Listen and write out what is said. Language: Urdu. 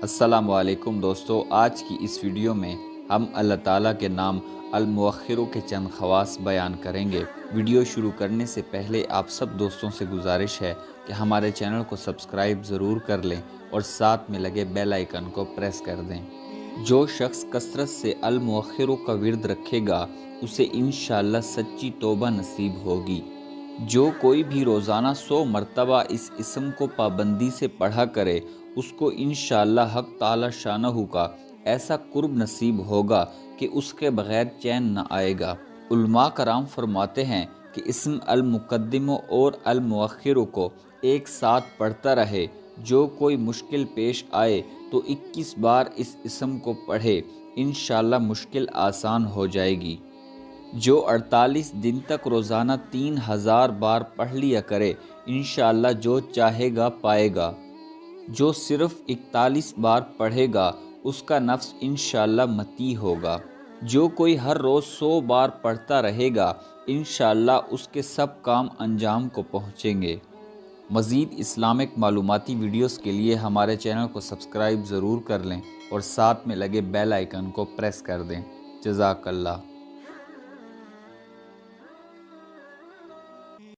السلام علیکم دوستو، آج کی اس ویڈیو میں ہم اللہ تعالیٰ کے نام المؤخروں کے چند خواص بیان کریں گے۔ ویڈیو شروع کرنے سے پہلے آپ سب دوستوں سے گزارش ہے کہ ہمارے چینل کو سبسکرائب ضرور کر لیں اور ساتھ میں لگے بیل آئیکن کو پریس کر دیں۔ جو شخص کثرت سے المؤخروں کا ورد رکھے گا اسے انشاءاللہ سچی توبہ نصیب ہوگی۔ جو کوئی بھی روزانہ 100 مرتبہ اس اسم کو پابندی سے پڑھا کرے اس کو انشاءاللہ حق تعالی شانہ کا ایسا قرب نصیب ہوگا کہ اس کے بغیر چین نہ آئے گا۔ علماء کرام فرماتے ہیں کہ اسم المقدم اور المؤخر کو ایک ساتھ پڑھتا رہے، جو کوئی مشکل پیش آئے تو 21 بار اس اسم کو پڑھے، انشاءاللہ مشکل آسان ہو جائے گی۔ جو 48 دن تک روزانہ 3000 بار پڑھ لیا کرے، انشاءاللہ جو چاہے گا پائے گا۔ جو صرف 41 بار پڑھے گا اس کا نفس انشاءاللہ مطیع ہوگا۔ جو کوئی ہر روز 100 بار پڑھتا رہے گا، انشاءاللہ اس کے سب کام انجام کو پہنچیں گے۔ مزید اسلامک معلوماتی ویڈیوز کے لیے ہمارے چینل کو سبسکرائب ضرور کر لیں اور ساتھ میں لگے بیل آئیکن کو پریس کر دیں۔ جزاک اللہ۔